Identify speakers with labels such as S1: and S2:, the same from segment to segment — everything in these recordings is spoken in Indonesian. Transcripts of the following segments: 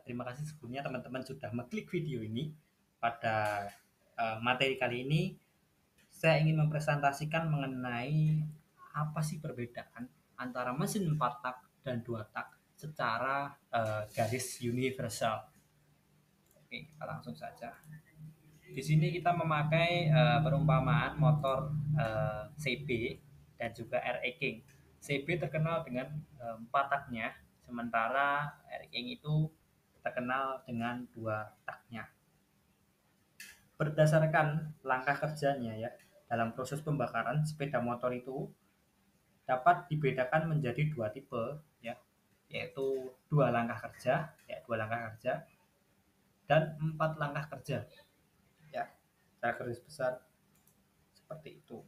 S1: terima kasih sebelumnya teman-teman sudah mengklik video ini. Pada materi kali ini, saya ingin mempresentasikan mengenai apa sih perbedaan antara mesin 4 tak dan 2 tak secara garis universal. Oke, kita langsung saja. Di sini kita memakai perumpamaan motor CB dan juga RE King. CB terkenal dengan 4 taknya, sementara RE King itu terkenal dengan 2 taknya. Berdasarkan langkah kerjanya ya, dalam proses pembakaran sepeda motor itu dapat dibedakan menjadi 2 tipe ya, yaitu 2 langkah kerja, ya 2 langkah kerja dan 4 langkah kerja. Ya, secara garis besar seperti itu.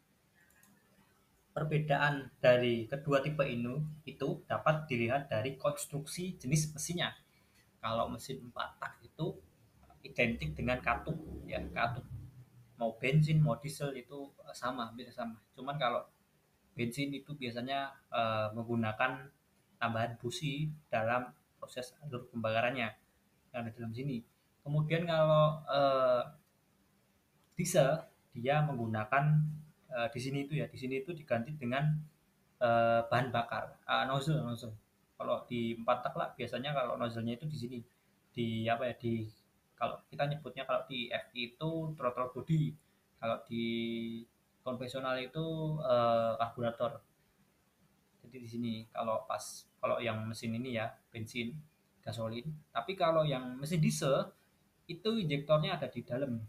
S1: Perbedaan dari kedua tipe ini itu dapat dilihat dari konstruksi jenis mesinnya. Kalau mesin 4 tak itu identik dengan katup ya, katup mau bensin mau diesel itu sama, bisa sama. Cuman kalau bensin itu biasanya menggunakan tambahan busi dalam proses alur pembakarannya yang ada dalam sini. Kemudian kalau diesel dia menggunakan di sini itu ya, di sini itu diganti dengan bahan bakar, nozzle. Kalau di 4 tak lah biasanya kalau nozzle-nya itu di sini, di apa ya, di kalau kita nyebutnya kalau di FI itu throttle body, kalau di konvensional itu karburator. Jadi di sini kalau yang mesin ini ya bensin, gasolin. Tapi kalau yang mesin diesel itu injektornya ada di dalam.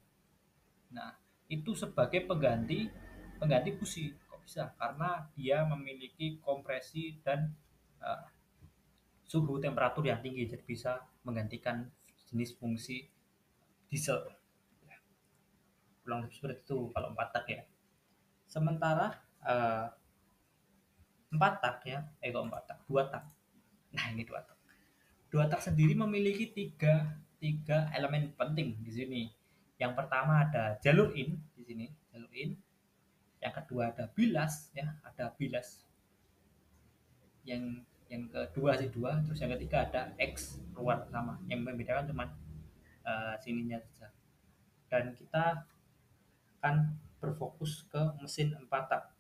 S1: Nah, itu sebagai pengganti pengganti busi. Kok bisa? Karena dia memiliki kompresi dan uh, suhu temperatur yang tinggi, jadi bisa menggantikan jenis fungsi diesel. Ya, kurang lebih seperti itu kalau 4 tak ya. Sementara 4 tak ya, kok 4 tak, 2 tak. Nah, ini 2 tak. 2 tak sendiri memiliki tiga elemen penting di sini. Yang pertama ada jalur in di sini, jalur in. Yang kedua ada bilas ya, ada bilas. Yang kedua sih dua, terus yang ketiga ada X keluar sama. Yang membedakan cuma sininya saja. Dan kita akan berfokus ke mesin 4 tak.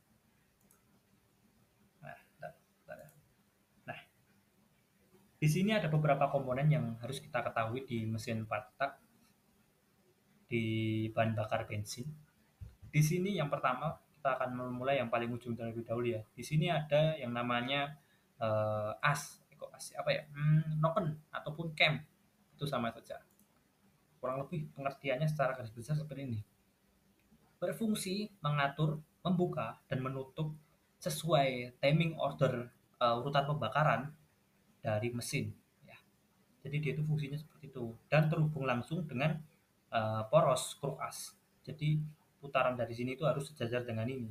S1: Nah, nah, di sini ada beberapa komponen yang harus kita ketahui di mesin 4 tak di bahan bakar bensin. Di sini yang pertama kita akan memulai yang paling ujung terlebih dahulu ya. Di sini ada yang namanya apa ya? Noken ataupun cam. Itu sama saja. Kurang lebih pengertiannya secara garis besar seperti ini. Berfungsi mengatur, membuka dan menutup sesuai timing order urutan pembakaran dari mesin ya. Jadi dia itu fungsinya seperti itu dan terhubung langsung dengan poros kruk as. Jadi putaran dari sini itu harus sejajar dengan ini.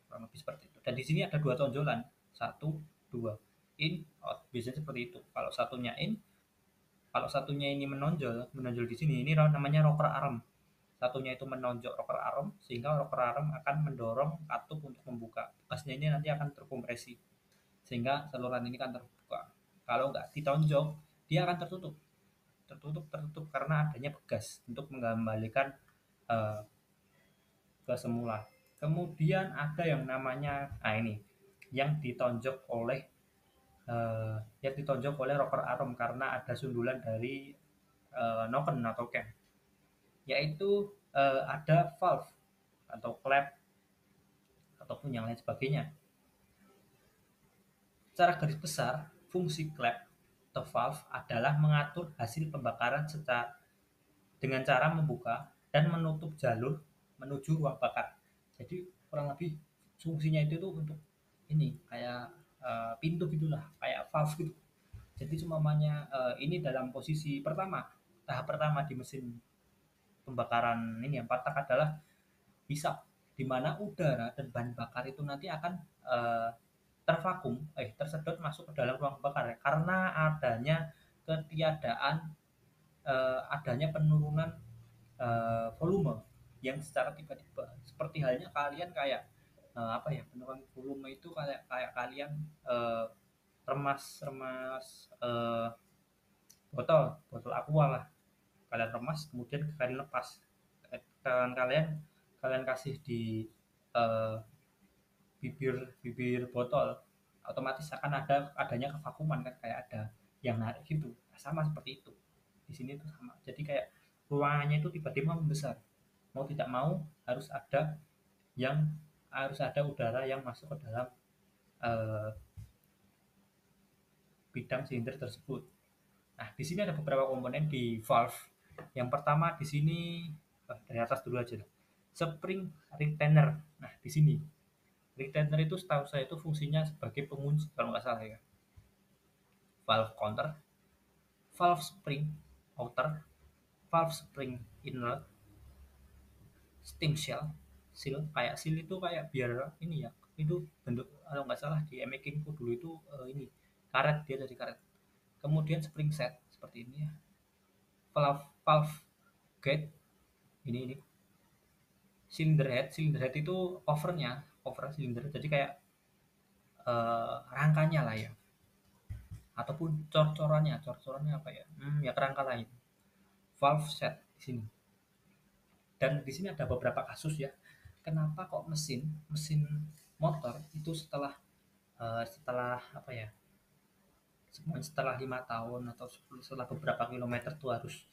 S1: Kurang lebih seperti itu. Dan di sini ada 2 tonjolan, 1, 2, in, out. Biasanya seperti itu. Kalau satunya in, kalau satunya ini menonjol di sini, ini namanya rocker arm. Satunya itu menonjol rocker arm, sehingga rocker arm akan mendorong katup untuk membuka. Bekasnya ini nanti akan terkompresi, sehingga saluran ini akan terbuka. Kalau nggak ditonjok, dia akan tertutup karena adanya bekas untuk mengembalikan uh, ke semula. Kemudian ada yang namanya, ini yang ditonjok oleh rocker arm karena ada sundulan dari noken atau cam, yaitu ada valve atau klep ataupun yang lain sebagainya. Secara garis besar, fungsi klep atau valve adalah mengatur hasil pembakaran dengan cara membuka dan menutup jalur menuju ruang bakar. Jadi kurang lebih fungsinya itu tuh untuk ini kayak pintu gitulah, kayak valve gitu. Jadi semuanya ini dalam posisi pertama, tahap pertama di mesin pembakaran ini yang 4 tak adalah bisa di mana udara dan bahan bakar itu nanti akan tervakum, tersedot masuk ke dalam ruang bakar ya, karena adanya ketiadaan adanya penurunan volume yang secara tiba-tiba. Seperti halnya kalian kayak apa ya, penurunan volume itu kayak kalian remas remas botol botol aqua lah, kalian remas kemudian kalian lepas. Kalian kalian kasih di eh, bibir bibir botol, otomatis akan adanya kevakuman kan, kayak ada yang narik gitu. Nah, sama seperti itu di sini tuh sama, jadi kayak ruangannya itu tiba-tiba membesar, mau tidak mau harus ada yang harus ada udara yang masuk ke dalam eh, bidang silinder tersebut. Nah, di sini ada beberapa komponen di valve. Yang pertama di sini, dari atas dulu aja lah. Spring retainer. Nah, di sini retainer itu setahu saya itu fungsinya sebagai pengunci kalau nggak salah ya. Valve counter, valve spring outer, valve spring inner, stem shell. Kayak seal itu kayak biar ini ya. Itu bentuk kalau nggak salah di Makingku dulu itu ini karet, dia dari karet. Kemudian spring set seperti ini ya. Valve gate ini cylinder head itu cover silinder, jadi kayak rangkanya lah ya, ataupun cor-corannya apa ya, ya kerangka lain, valve set di sini. Dan di sini ada beberapa kasus ya, kenapa kok mesin mesin motor itu setelah apa ya, setelah 5 tahun atau setelah beberapa kilometer tuh harus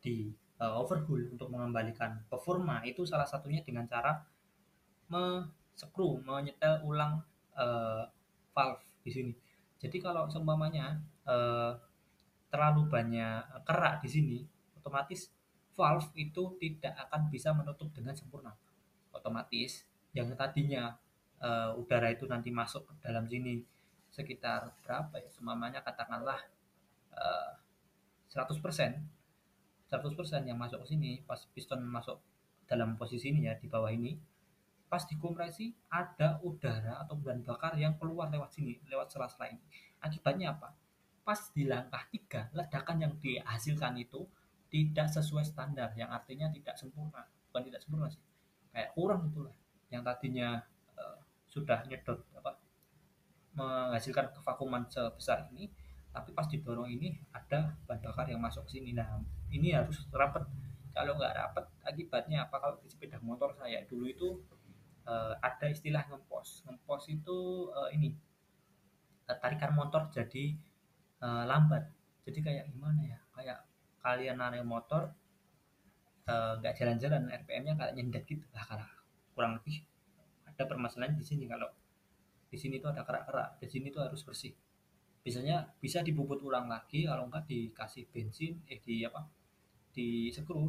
S1: di overhaul untuk mengembalikan performa, itu salah satunya dengan cara menyetel ulang eh, valve di sini. Jadi kalau seumpamanya eh, terlalu banyak kerak di sini, otomatis valve itu tidak akan bisa menutup dengan sempurna. Otomatis yang tadinya udara itu nanti masuk ke dalam sini sekitar berapa ya? Seumpamanya katakanlah eh, 100%, 100% yang masuk ke sini pas piston masuk dalam posisi ini ya, di bawah ini, pas dikompresi ada udara atau bahan bakar yang keluar lewat sini, lewat sela-sela ini. Akibatnya apa? Pas di langkah 3, ledakan yang dihasilkan itu tidak sesuai standar, yang artinya tidak sempurna. Bukan tidak sempurna sih, kayak kurang itulah. Yang tadinya eh, sudah nyedot apa, menghasilkan kevakuman sebesar ini, tapi pas didorong ini ada bahan bakar yang masuk ke sini. Nah, ini harus rapat. Kalau nggak rapat, akibatnya apa? Kalau di sepeda motor saya dulu itu ada istilah ngempos. Ngempos itu ini tarikan motor jadi lambat. Jadi kayak gimana ya? Kayak kalian narik motor nggak jalan-jalan, RPM-nya kayak nyendet gitu lah, karena kurang lebih ada permasalahan di sini. Kalau di sini tuh ada kerak-kerak, di sini tuh harus bersih. Biasanya bisa dibubut ulang lagi, kalau enggak dikasih bensin, di apa? Di skru,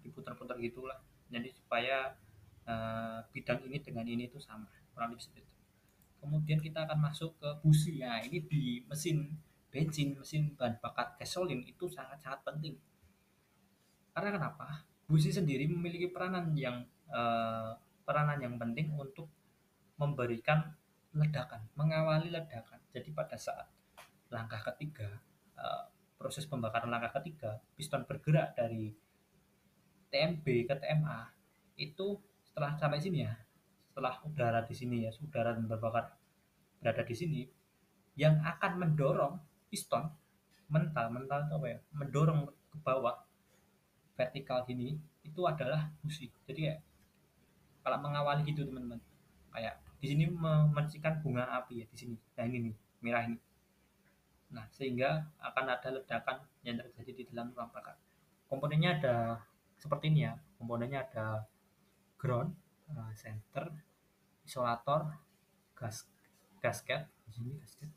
S1: diputar-putar gitulah. Jadi supaya bidang ini dengan ini tuh sama, kurang lebih seperti itu. Kemudian kita akan masuk ke busi. Nah, ini di mesin bensin, mesin bahan bakar gasolin itu sangat-sangat penting. Karena kenapa? Busi sendiri memiliki eh, peranan yang penting untuk memberikan ledakan, mengawali ledakan. Jadi pada saat langkah ketiga, eh, proses pembakaran langkah ketiga, piston bergerak dari TMB ke TMA itu setelah sampai sini ya, setelah udara di sini ya, udara dan berbakar berada di sini, yang akan mendorong piston mental itu apa ya, mendorong ke bawah vertikal gini, itu adalah busi. Jadi ya kalau mengawali gitu teman-teman, kayak di sini memercikan bunga api ya di sini. Nah ini nih merah ini. Nah sehingga akan ada ledakan yang terjadi di dalam ruang bakar. Komponennya ada seperti ini ya. Komponennya ada ground, center, isolator, gas, gasket di sini, gasket,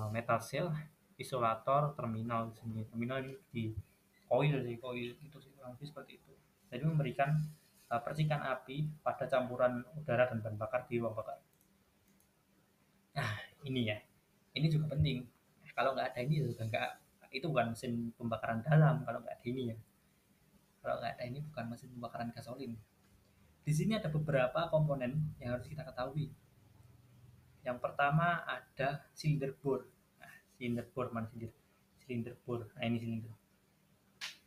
S1: metal seal, isolator, terminal di sini. Terminal ini di koil itu sih kurang lebih seperti itu. Jadi memberikan percikan api pada campuran udara dan bahan bakar di ruang bakar. Nah, ini ya. Ini juga penting. Kalau nggak ada ini juga nggak, itu bukan mesin pembakaran dalam kalau nggak ada ini ya. Kalau nggak ada ini bukan mesin pembakaran gasolin. Di sini ada beberapa komponen yang harus kita ketahui. Yang pertama ada silinder bor. Nah, silinder bor mana silinder? Silinder bor. Nah, ini silinder.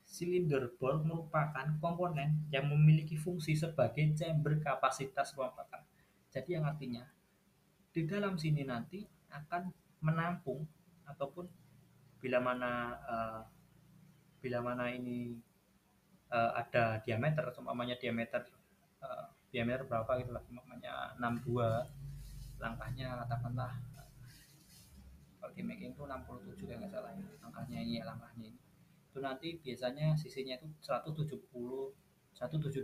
S1: Silinder bor merupakan komponen yang memiliki fungsi sebagai chamber kapasitas ruang bakar. Jadi yang artinya di dalam sini nanti akan menampung ataupun bila mana uh, bila mana ini ada diameter, umpamanya uh, diameter berapa gitu lah, umpamanya 62, langkahnya katakanlah kalau di making itu 67 ya nggak salah ya, langkahnya ini ya, langkahnya ini itu nanti biasanya sisinya itu 177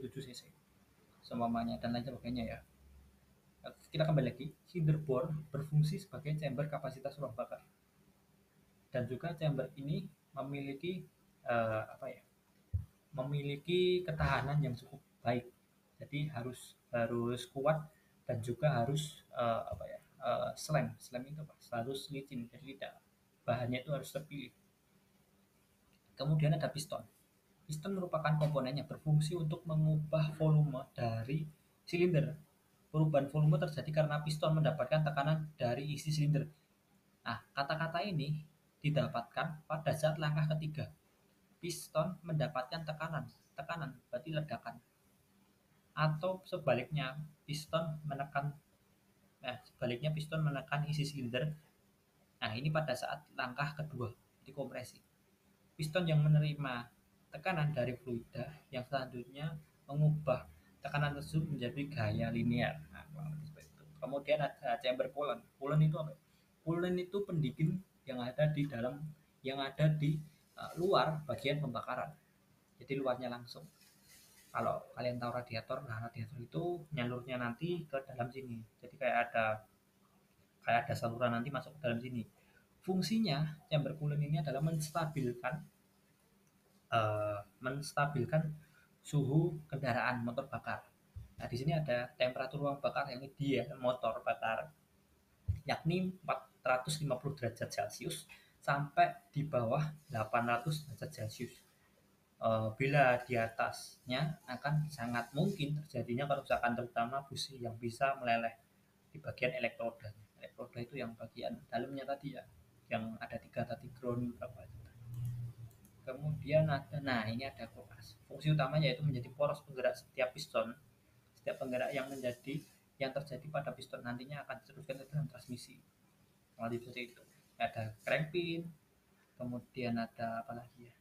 S1: cc semuanya dan lain sebagainya ya. Kita kembali lagi, cylinder bore berfungsi sebagai chamber kapasitas ruang bakar dan juga chamber ini memiliki apa ya, memiliki ketahanan yang cukup baik. Jadi harus harus kuat dan juga harus apa ya, slam itu apa? Harus licin, jadi tidak, bahannya itu harus terpilih. Kemudian ada piston. Piston merupakan komponen yang berfungsi untuk mengubah volume dari silinder. Perubahan volume terjadi karena piston mendapatkan tekanan dari isi silinder. Nah, kata-kata ini didapatkan pada saat langkah ketiga. Piston mendapatkan tekanan, tekanan berarti ledakan. Atau sebaliknya, piston menekan, sebaliknya piston menekan isi silinder. Nah, ini pada saat langkah kedua, dikompresi. Piston yang menerima tekanan dari fluida yang selanjutnya mengubah tekanan tersebut menjadi gaya linear. Nah, kemudian ada chamber coolant. Coolant itu apa? Coolant itu pendingin yang ada di dalam, yang ada di luar bagian pembakaran. Jadi luarnya langsung. Kalau kalian tahu radiator, nah radiator itu nyalurnya nanti ke dalam sini. Jadi kayak ada saluran nanti masuk ke dalam sini. Fungsinya chamber coolant ini adalah menstabilkan suhu kendaraan motor bakar. Nah, di sini ada temperatur ruang bakar yang ideal motor bakar, yakni 450 derajat Celcius sampai di bawah 800 derajat Celcius. Bila di atasnya akan sangat mungkin terjadinya kerusakan, terutama busi yang bisa meleleh di bagian elektroda. Elektroda itu yang bagian dalamnya tadi ya, yang ada 3 tadi, ground berapa itu. Kemudian ada, nah ini ada koas. Fungsi utamanya yaitu menjadi poros penggerak setiap piston. Setiap penggerak yang terjadi pada piston nantinya akan diteruskan ke dalam transmisi. Melalui seperti itu. Ada crankpin, kemudian ada apa lagi ya?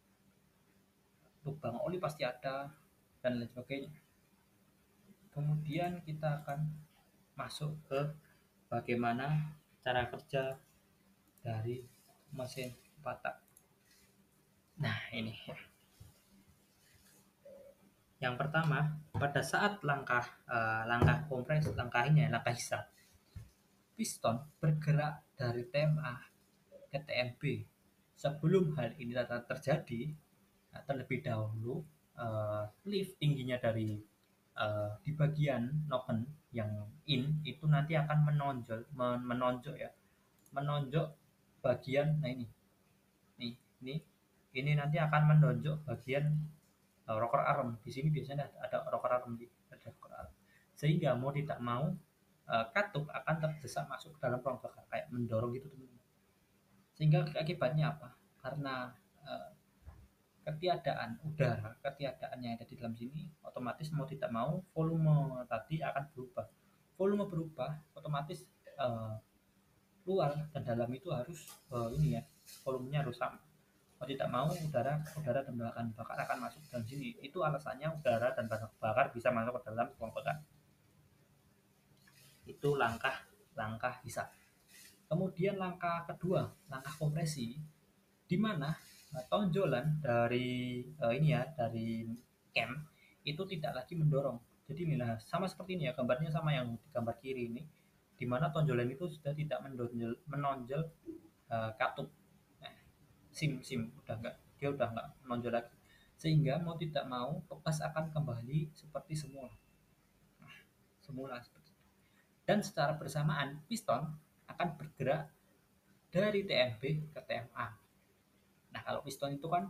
S1: Lubang oli pasti ada dan lain sebagainya. Kemudian kita akan masuk ke bagaimana cara kerja dari mesin patak. Nah ini yang pertama, pada saat langkah kompres, langkah hisap, piston bergerak dari TMA ke TMB. Sebelum hal ini terjadi, terlebih dahulu lift tingginya dari di bagian noken yang in itu nanti akan menonjol ya, menonjol bagian, nah nih ini ini nanti akan menonjol bagian rocker arm. Di sini biasanya ada rocker arm, ada rocker arm. Sehingga mau tidak mau katup akan terdesak masuk ke dalam ruang bakar kayak mendorong gitu teman-teman. Sehingga akibatnya apa? Karena uh, ketiadaannya ada di dalam sini, otomatis mau tidak mau volume tadi akan berubah. Volume berubah, otomatis uh, luar dan dalam itu harus ini ya, volumenya harus sama. Mau tidak mau udara dan bahan bakar akan masuk ke dalam sini. Itu alasannya udara dan bahan bakar bisa masuk ke dalam ruang bakar. Itu langkah hisap. Kemudian langkah kedua, langkah kompresi, di mana tonjolan dari ini ya, dari cam itu tidak lagi mendorong. Jadi inilah sama seperti ini ya, gambarnya sama yang di gambar kiri ini, di mana tonjolan itu sudah tidak menonjol katup. Nah, sim udah nggak menonjol lagi, sehingga mau tidak mau pepas akan kembali seperti semula. Nah, semula seperti itu. Dan secara bersamaan piston akan bergerak dari TMB ke TMA. Nah, kalau piston itu kan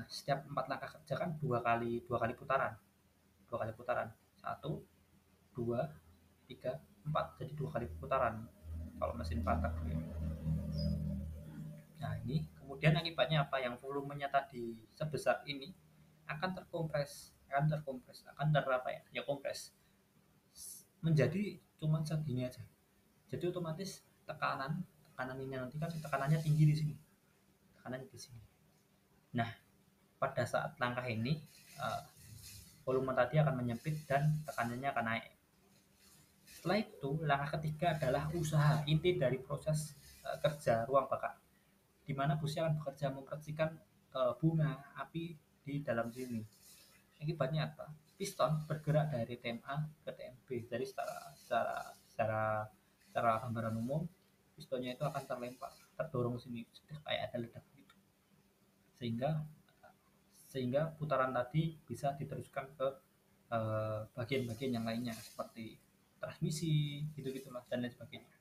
S1: setiap 4 langkah kerja kan dua kali putaran. Dua kali putaran. 1, 2, 3, 4. Jadi 2 kali putaran kalau mesin patak. Nah, ini kemudian akibatnya apa? Yang volumenya tadi sebesar ini akan kompres menjadi cuman segini aja. Jadi otomatis tekanan ini nanti kan tekanannya tinggi di sini. tekanannya di sini. Nah, pada saat langkah ini volume tadi akan menyempit dan tekanannya akan naik. Setelah itu, langkah ketiga adalah usaha, inti dari proses kerja ruang bakar, di mana busi akan bekerja mempercikan bunga api di dalam sini. Akibatnya apa? Piston bergerak dari TMA ke TMB. Jadi secara gambaran umum, pistonnya itu akan terlempar, terdorong sini, kayak ada ledak gitu. Sehingga sehingga putaran tadi bisa diteruskan ke bagian-bagian yang lainnya seperti transmisi, gitu-gitulah dan lain sebagainya.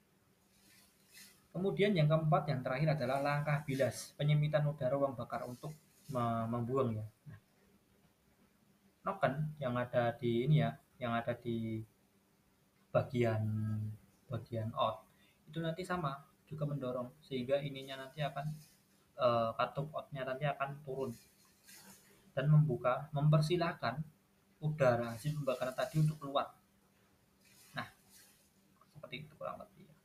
S1: Kemudian yang keempat, yang terakhir adalah langkah bilas, penyempitan udara ruang bakar untuk membuang ya. Nah, noken yang ada di ini ya, yang ada di bagian bagian out itu nanti sama juga mendorong sehingga ininya nanti akan katup outnya nanti akan turun dan mempersilahkan udara hasil pembakaran tadi untuk keluar. Nah, seperti itu kurang lebih ya.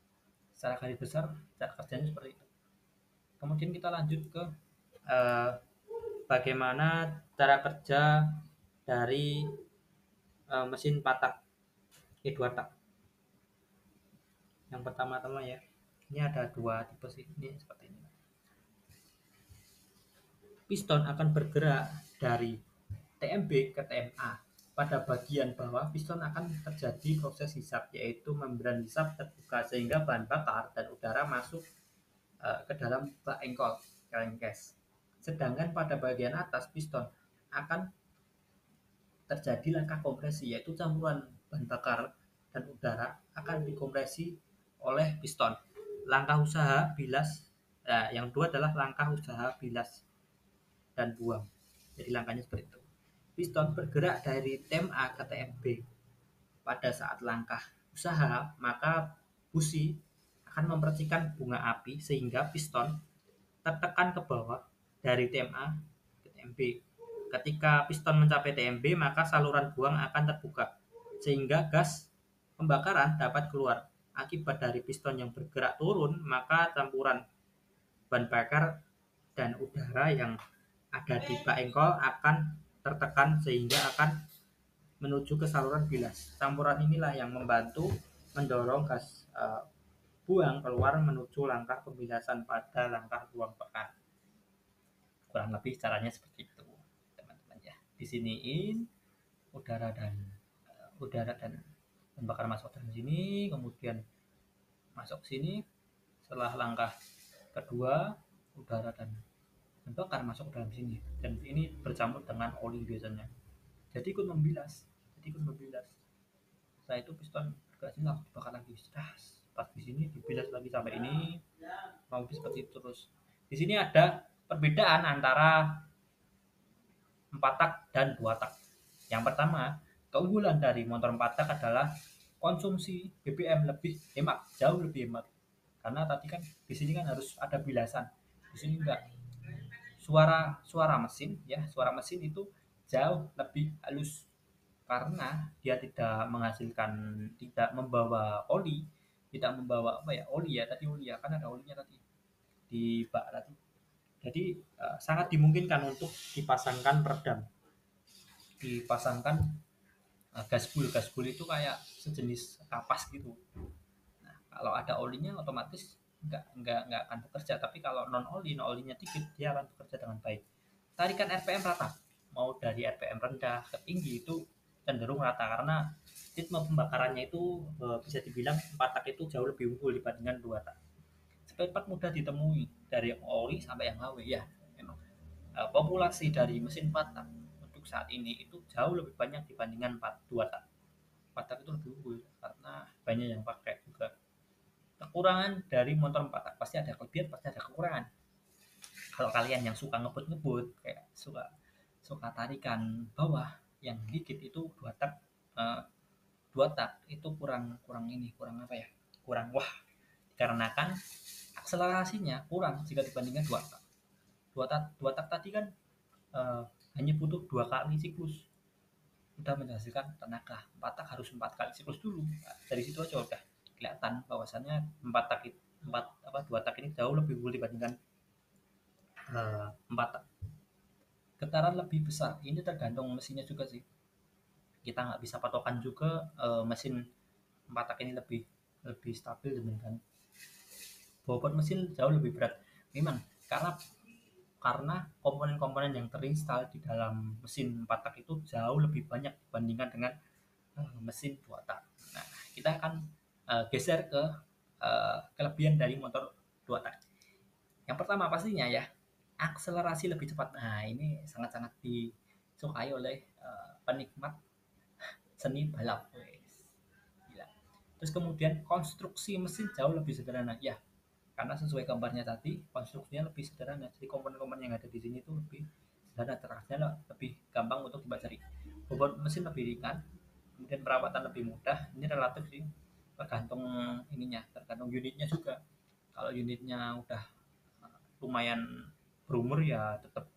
S1: Secara garis besar cara kerjanya seperti itu. Kemudian kita lanjut ke eh, bagaimana cara kerja dari mesin patak dua tak. Yang pertama-tama ya, ini ada dua tipe sih, ini seperti ini. Piston akan bergerak dari TMB ke TMA. Pada bagian bawah piston akan terjadi proses hisap, yaitu membran hisap terbuka sehingga bahan bakar dan udara masuk ke dalam bak engkol crankcase. Sedangkan pada bagian atas piston akan terjadi langkah kompresi, yaitu campuran bahan bakar dan udara akan dikompresi oleh piston. Langkah usaha bilas, yang kedua adalah langkah usaha bilas dan buang. Jadi langkahnya seperti itu. Piston bergerak dari TMA ke TMB. Pada saat langkah usaha, maka busi akan mempercikan bunga api sehingga piston tertekan ke bawah dari TMA ke TMB. Ketika piston mencapai TMB, maka saluran buang akan terbuka sehingga gas pembakaran dapat keluar. Akibat dari piston yang bergerak turun, maka campuran bahan bakar dan udara yang ada di bak engkol akan tertekan sehingga akan menuju ke saluran bilas. Campuran inilah yang membantu mendorong gas buang keluar menuju langkah pembilasan pada langkah buang bakar. Kurang lebih caranya seperti itu, teman-teman ya. Disiniin udara dan bahan bakar masuk dalam sini, kemudian masuk sini. Setelah langkah kedua, udara dan bahan bakar masuk dalam sini, dan ini bercampur dengan oli biasanya. Jadi ikut membilas. Setelah itu piston bergerak sini langsung dibakar lagi. Pas di sini dibilas lagi sampai ini, kurang lebih seperti itu terus. Di sini ada perbedaan antara 4 tak dan 2 tak. Yang pertama, keunggulan dari motor 4 tak adalah konsumsi BBM lebih hemat, jauh lebih hemat. Karena tadi kan di sini kan harus ada bilasan. Di sini enggak. Suara mesin itu jauh lebih halus karena dia tidak membawa oli, oli ya kan ada olinya tadi di bak tadi. Jadi sangat dimungkinkan untuk dipasangkan gas bul itu kayak sejenis kapas gitu. Nah, kalau ada olinya otomatis nggak akan bekerja, tapi kalau non olinya dikit, dia akan bekerja dengan baik. Tarikan RPM rata, mau dari RPM rendah ke tinggi itu cenderung rata karena ritme pembakarannya itu bisa dibilang 4 tak itu jauh lebih unggul dibandingkan 2 tak. Spare part mudah ditemui dari yang ori sampai yang HW ya. Memang populasi dari mesin 4 tak untuk saat ini itu jauh lebih banyak dibandingkan 2 tak. 4 tak itu lebih unggul karena banyak yang pakai juga. Kekurangan dari motor 4 tak pasti ada kelebihan, pasti ada kekurangan. Kalau kalian yang suka ngebut kayak suka tarikan bawah yang dikit itu 2 tak, 2 tak itu kurang apa ya, kurang wah, dikarenakan akselerasinya kurang jika dibandingkan 2 tak. 2 tak tadi kan eh, hanya butuh 2 kali siklus udah menghasilkan tenaga. 4 tak harus 4 kali siklus dulu. Nah, dari situ aja udah kelihatan bahwasannya 4 tak 2 tak ini jauh lebih unggul dibandingkan 4 tak. Getaran lebih besar, ini tergantung mesinnya juga sih. Kita nggak bisa patokan juga mesin 4 tak ini lebih lebih stabil dibandingkan bobot mesin jauh lebih berat. Memang karena komponen-komponen yang terinstal di dalam mesin 4 tak itu jauh lebih banyak dibandingkan dengan mesin 2 tak. Nah, kita akan geser ke kelebihan dari motor 2 tak. Yang pertama pastinya ya, akselerasi lebih cepat. Nah, ini sangat-sangat disukai oleh penikmat seni balap. Gila. Terus kemudian konstruksi mesin jauh lebih sederhana. Ya, karena sesuai gambarnya tadi, konstruksinya lebih sederhana. Jadi komponen-komponen yang ada di sini itu lebih sederhana, terasnya lebih gampang untuk dipelajari. Bobot mesin lebih ringan, kemudian perawatan lebih mudah. Ini relatif sih, tergantung ininya, tergantung unitnya juga. Kalau unitnya udah lumayan berumur ya tetap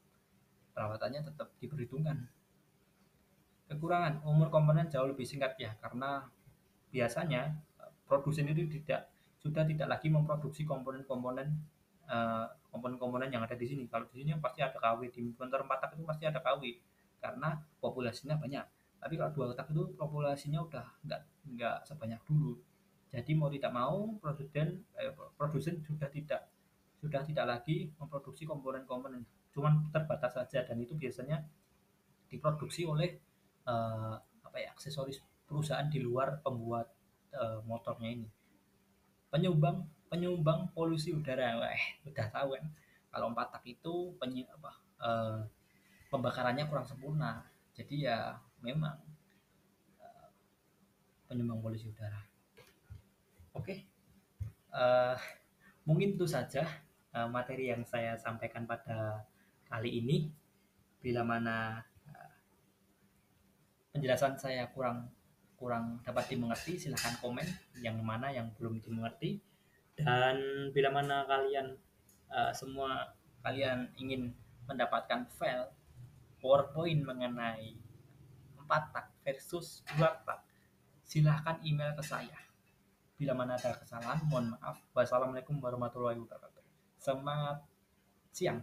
S1: perawatannya tetap diperhitungkan. Kekurangan umur komponen jauh lebih singkat ya karena biasanya produsen itu sudah tidak lagi memproduksi komponen-komponen komponen-komponen yang ada di sini. Kalau di sini pasti ada KW, di motor 4 tak itu pasti ada KW karena populasinya banyak. Tapi kalau 2 tak itu populasinya udah nggak sebanyak dulu. Jadi mau tidak mau produsen sudah tidak lagi memproduksi komponen-komponen, cuman terbatas saja dan itu biasanya diproduksi oleh eh, apa ya aksesoris perusahaan di luar pembuat motornya ini. Penyumbang penyumbang polusi udara, wah udah tahu kan. Kalau 4 tak itu eh, pembakarannya kurang sempurna, jadi ya memang penyumbang polusi udara. Oke, eh, mungkin itu saja materi yang saya sampaikan pada kali ini. Bila mana penjelasan saya kurang kurang dapat dimengerti, silahkan komen yang mana yang belum dimengerti. Dan bila mana semua kalian ingin mendapatkan file PowerPoint mengenai 4 tak versus 2 tak, silahkan email ke saya. Bila mana ada kesalahan, mohon maaf. Wassalamualaikum warahmatullahi wabarakatuh. Semangat siang.